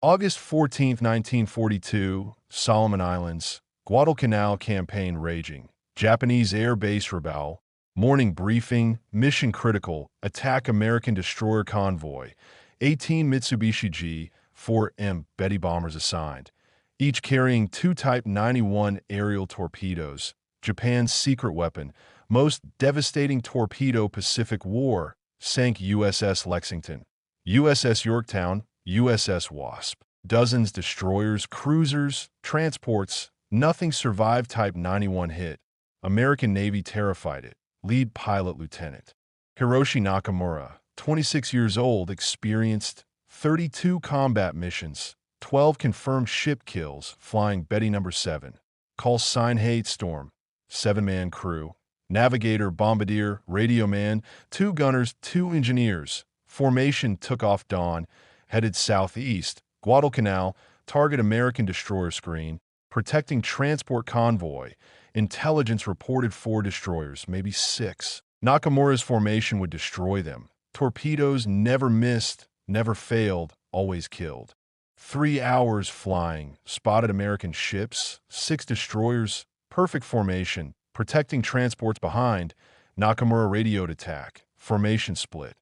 August 14, 1942, Solomon Islands, Guadalcanal campaign raging. Japanese air base Rabaul. Morning briefing, mission critical, attack American destroyer convoy. 18 Mitsubishi G4M Betty bombers assigned, each carrying two Type 91 aerial torpedoes. Japan's secret weapon, most devastating torpedo Pacific War. Sank USS Lexington, USS Yorktown, USS Wasp. Dozens destroyers, cruisers, transports. Nothing survived Type 91 hit. American Navy terrified it. Lead pilot Lieutenant Hiroshi Nakamura, 26 years old, experienced 32 combat missions, 12 confirmed ship kills, flying Betty No. 7. Call sign Hate Storm. 7-man crew. Navigator, bombardier, radio man, 2 gunners, 2 engineers. Formation took off dawn, headed southeast. Guadalcanal, target American destroyer screen, protecting transport convoy. Intelligence reported 4 destroyers, maybe 6. Nakamura's formation would destroy them. Torpedoes never missed, never failed, always killed. 3 hours flying, spotted American ships, 6 destroyers, perfect formation, protecting transports behind. Nakamura radioed attack, formation split.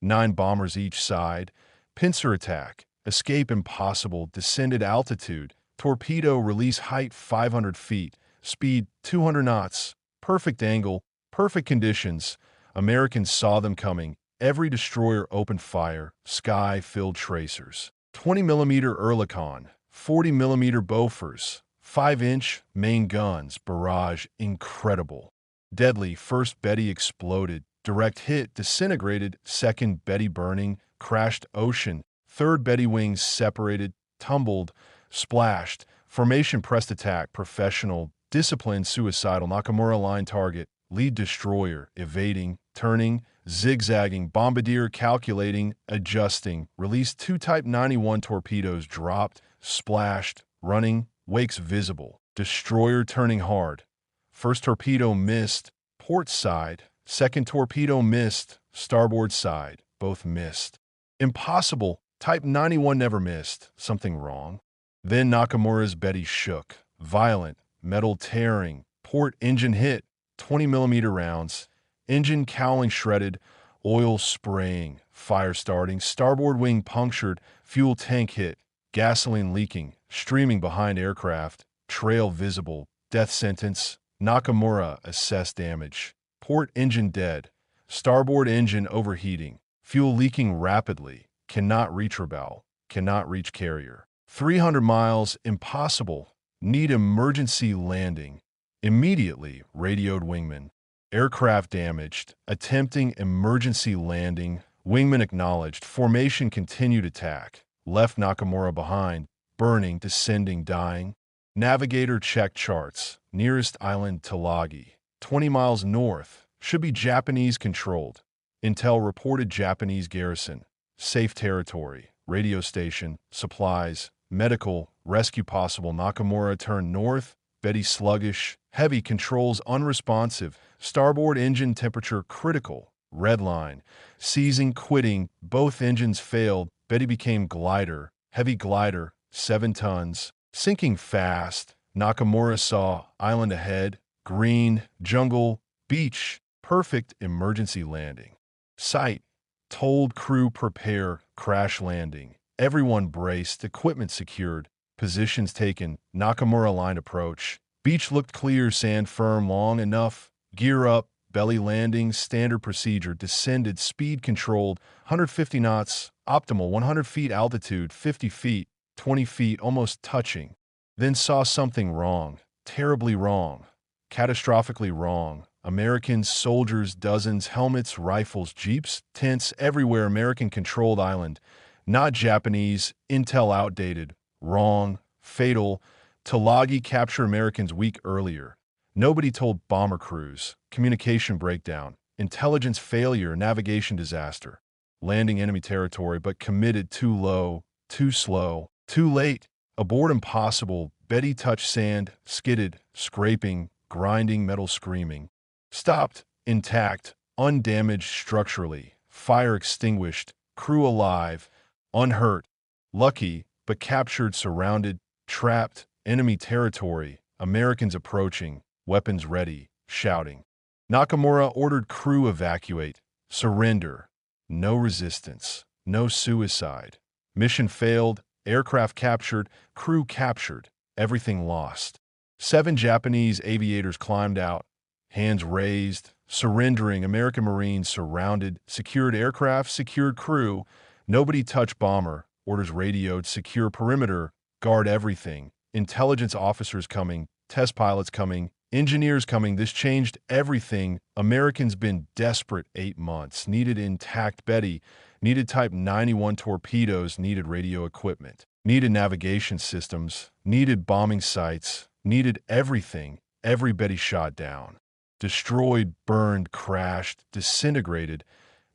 9 bombers each side, pincer attack, escape impossible, descended altitude, torpedo release height 500 feet, speed 200 knots, perfect angle, perfect conditions. Americans saw them coming. Every destroyer opened fire, sky-filled tracers. 20mm Oerlikon, 40mm Bofors, 5-inch main guns, barrage, incredible. Deadly, first Betty exploded, direct hit, disintegrated, second Betty burning, crashed ocean, third Betty wings separated, tumbled, splashed, formation pressed attack, professional, disciplined, suicidal. Nakamura line target, lead destroyer, evading, turning, zigzagging, bombardier calculating, adjusting, released 2 Type 91 torpedoes, dropped, splashed, running, wakes visible, destroyer turning hard. First torpedo missed, port side, second torpedo missed, starboard side, both missed. Impossible, Type 91 never missed, something wrong. Then Nakamura's Betty shook, violent, metal tearing, port engine hit, 20mm rounds, engine cowling shredded, oil spraying, fire starting, starboard wing punctured, fuel tank hit, gasoline leaking, streaming behind aircraft, trail visible, death sentence. Nakamura assessed damage. Port engine dead, starboard engine overheating, fuel leaking rapidly, cannot reach Rabaul, cannot reach carrier. 300 miles, impossible, need emergency landing. Immediately, radioed wingman. Aircraft damaged, attempting emergency landing, wingman acknowledged, formation continued attack, left Nakamura behind, burning, descending, dying. Navigator checked charts, nearest island Tulagi, 20 miles north, should be Japanese controlled. Intel reported Japanese garrison, safe territory, radio station, supplies, medical, rescue possible. Nakamura turned north, Betty sluggish, heavy controls unresponsive, starboard engine temperature critical, red line, seizing, quitting, both engines failed, Betty became glider, heavy glider, 7 tons, sinking fast. Nakamura saw island ahead, green, jungle, beach, perfect emergency landing. Sight, told crew prepare, crash landing. Everyone braced, equipment secured, positions taken, Nakamura line approach. Beach looked clear, sand firm long enough, gear up, belly landing, standard procedure, descended, speed controlled, 150 knots, optimal, 100 feet altitude, 50 feet, 20 feet, almost touching. Then saw something wrong, terribly wrong, catastrophically wrong. Americans, soldiers, dozens, helmets, rifles, jeeps, tents, everywhere. American-controlled island, not Japanese, intel outdated, wrong, fatal. Tulagi capture Americans week earlier. Nobody told bomber crews. Communication breakdown, intelligence failure, navigation disaster. Landing enemy territory but committed too low, too slow, too late. Abort impossible. Betty touched sand, skidded, scraping, grinding, metal screaming. Stopped, intact, undamaged structurally, fire extinguished, crew alive, unhurt. Lucky, but captured, surrounded, trapped, enemy territory, Americans approaching, weapons ready, shouting. Nakamura ordered crew evacuate, surrender. No resistance, no suicide. Mission failed, aircraft captured, crew captured, everything lost. 7 Japanese aviators climbed out, hands raised, surrendering. American Marines surrounded, secured aircraft, secured crew. Nobody touch bomber, orders radioed, secure perimeter, guard everything. Intelligence officers coming, test pilots coming, engineers coming. This changed everything. Americans been desperate 8 months, needed intact Betty, needed Type 91 torpedoes, needed radio equipment, needed navigation systems, needed bombing sites, needed everything. Every Betty shot down. Destroyed, burned, crashed, disintegrated,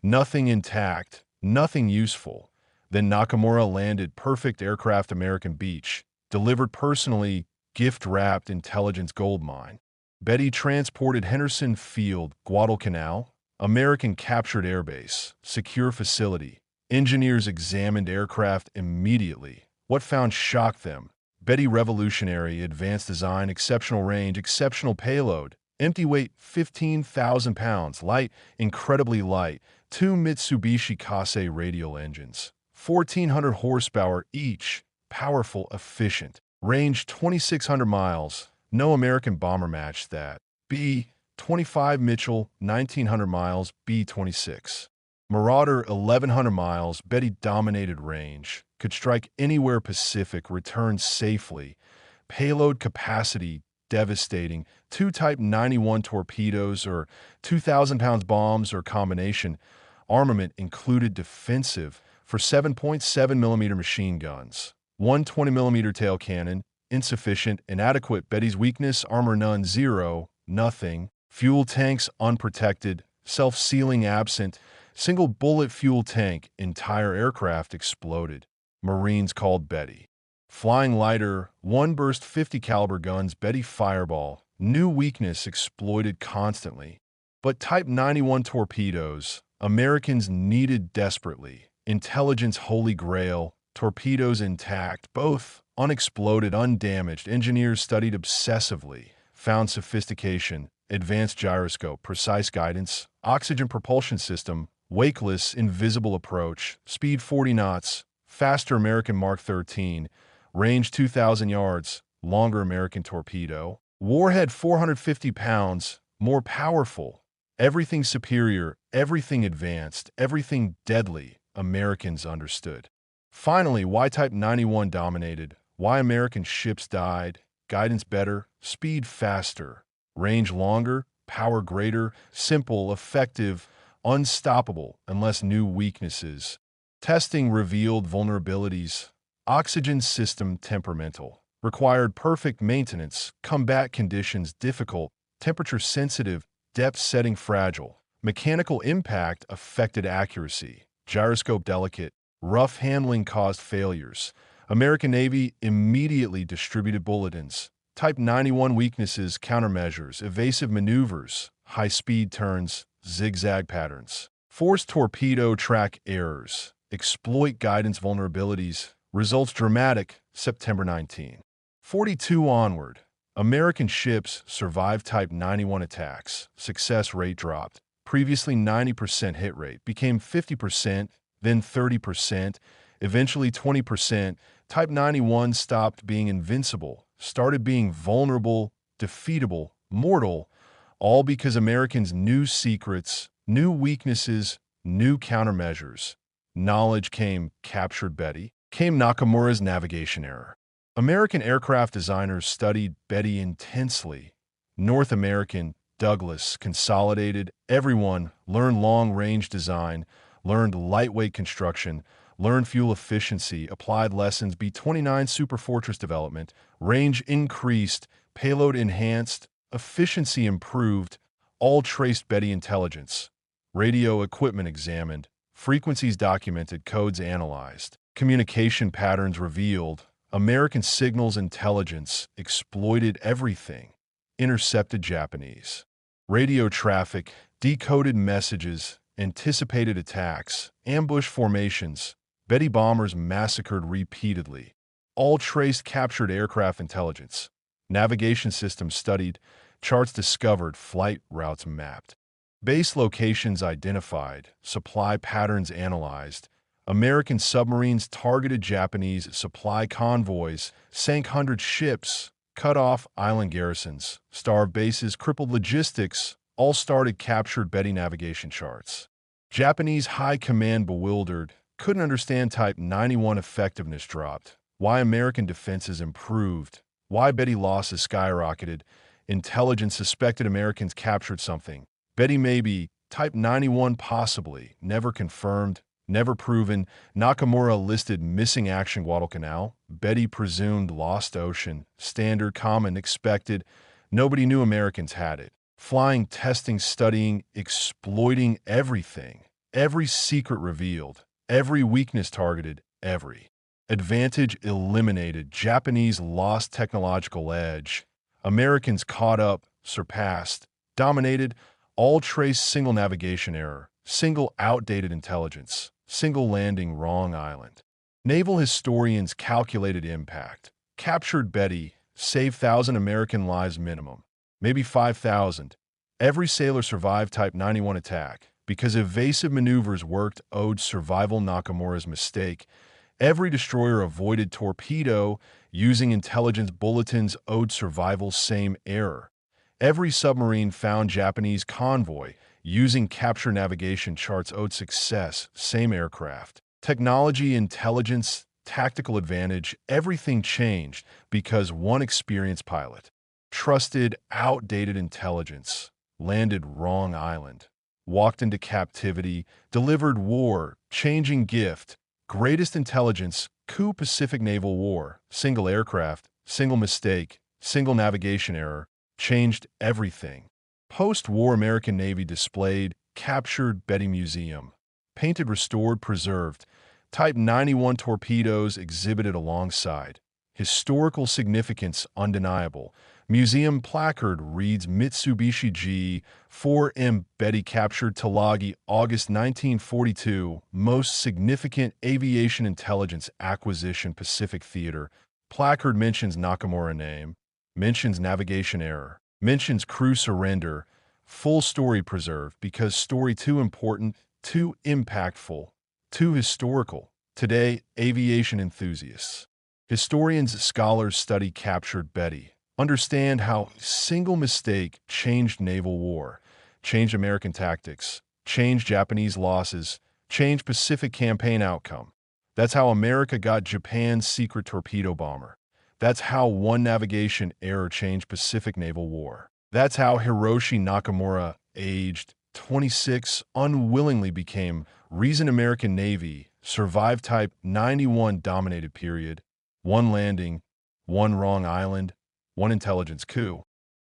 nothing intact, nothing useful. Then Nakamura landed perfect aircraft American beach, delivered personally, gift-wrapped intelligence goldmine. Betty transported Henderson Field, Guadalcanal, American captured airbase, secure facility. Engineers examined aircraft immediately. What found shocked them. Betty revolutionary, advanced design, exceptional range, exceptional payload. Empty weight, 15,000 pounds. Light, incredibly light. 2 Mitsubishi G4M radial engines. 1,400 horsepower each. Powerful, efficient. Range, 2,600 miles. No American bomber matched that. B-25 Mitchell, 1,900 miles. B-26. Marauder, 1,100 miles. Betty dominated range. Could strike anywhere Pacific, returned safely. Payload capacity, devastating. 2 Type 91 torpedoes or 2,000 pounds bombs or combination. Armament included defensive for 7.7 millimeter machine guns. 120 millimeter tail cannon, insufficient, inadequate. Betty's weakness, armor none, 0, nothing. Fuel tanks unprotected, self-sealing absent. Single bullet fuel tank, entire aircraft exploded. Marines called Betty. Flying lighter, 1 burst 50 caliber guns. Betty fireball, new weakness exploited constantly. But Type 91 torpedoes, Americans needed desperately. Intelligence holy grail, torpedoes intact, both unexploded, undamaged. Engineers studied obsessively, found sophistication, advanced gyroscope, precise guidance, oxygen propulsion system, wakeless, invisible approach, speed 40 knots, faster American Mark 13, range 2,000 yards, longer American torpedo, warhead 450 pounds, more powerful, everything superior, everything advanced, everything deadly. Americans understood. Finally, why Type 91 dominated, why American ships died, guidance better, speed faster, range longer, power greater, simple, effective, unstoppable unless new weaknesses. Testing revealed vulnerabilities. Oxygen system temperamental. Required perfect maintenance. Combat conditions difficult. Temperature sensitive. Depth setting fragile. Mechanical impact affected accuracy. Gyroscope delicate. Rough handling caused failures. American Navy immediately distributed bulletins. Type 91 weaknesses, countermeasures, evasive maneuvers, high-speed turns, zigzag patterns. Forced torpedo track errors. Exploit guidance vulnerabilities. Results dramatic, September 19. 42 onward. American ships survived Type 91 attacks. Success rate dropped. Previously 90% hit rate became 50%, then 30%, eventually 20%. Type 91 stopped being invincible, started being vulnerable, defeatable, mortal, all because Americans knew secrets, knew weaknesses, knew countermeasures. Knowledge came captured Betty, came Nakamura's navigation error. American aircraft designers studied Betty intensely. North American, Douglas, consolidated, everyone learned long-range design, learned lightweight construction, learned fuel efficiency, applied lessons, B-29 Superfortress development, range increased, payload enhanced, efficiency improved, all traced Betty intelligence. Radio equipment examined, frequencies documented, codes analyzed, communication patterns revealed, American signals intelligence exploited everything, intercepted Japanese. Radio traffic, decoded messages, anticipated attacks, ambush formations, Betty bombers massacred repeatedly. all traced captured aircraft intelligence. Navigation systems studied, charts discovered, flight routes mapped. Base locations identified, supply patterns analyzed. American submarines targeted Japanese supply convoys, sank hundreds ships, cut off island garrisons, starved bases, crippled logistics, all started captured Betty navigation charts. Japanese high command bewildered, couldn't understand Type 91 effectiveness dropped, why American defenses improved, why Betty losses skyrocketed. Intelligence suspected Americans captured something. Betty maybe, Type 91 possibly, never confirmed, never proven. Nakamura listed missing action Guadalcanal. Betty presumed lost ocean, standard, common, expected. Nobody knew Americans had it. Flying, testing, studying, exploiting everything. Every secret revealed. Every weakness targeted. Every advantage eliminated. Japanese lost technological edge. Americans caught up, surpassed, dominated. All trace single navigation error, single outdated intelligence, single landing wrong island. Naval historians calculated impact. Captured Betty, saved 1,000 American lives minimum. Maybe 5,000. Every sailor survived Type 91 attack. Because evasive maneuvers worked, owed survival. Nakamura's mistake. Every destroyer avoided Torpedo, using intelligence bulletins, owed survival. Same error. Every submarine found Japanese convoy, using capture navigation charts, owed success. Same aircraft. Technology, intelligence, tactical advantage, everything changed because one experienced pilot trusted outdated intelligence, landed wrong island, walked into captivity, delivered war, changing gift, greatest intelligence, coup. Pacific Naval War, single aircraft, single mistake, single navigation error, changed everything. Post-war American Navy displayed, captured Betty Museum, painted, restored, preserved. Type 91 torpedoes exhibited alongside. Historical significance undeniable. Museum placard reads Mitsubishi G4M Betty captured Tulagi, August 1942. Most significant aviation intelligence acquisition, Pacific Theater. Placard mentions Nakamura name, mentions navigation error, mentions crew surrender. Full story preserved because story too important, too impactful, too historical. Today, aviation enthusiasts, historians, scholars study captured Betty. Understand how single mistake changed naval war, changed American tactics, changed Japanese losses, changed Pacific campaign outcome. That's how America got Japan's secret torpedo bomber. That's how one navigation error changed Pacific naval war. That's how Hiroshi Nakamura, aged 26, unwillingly became reason American Navy survived Type 91 dominated period. One landing, one wrong island, one intelligence coup.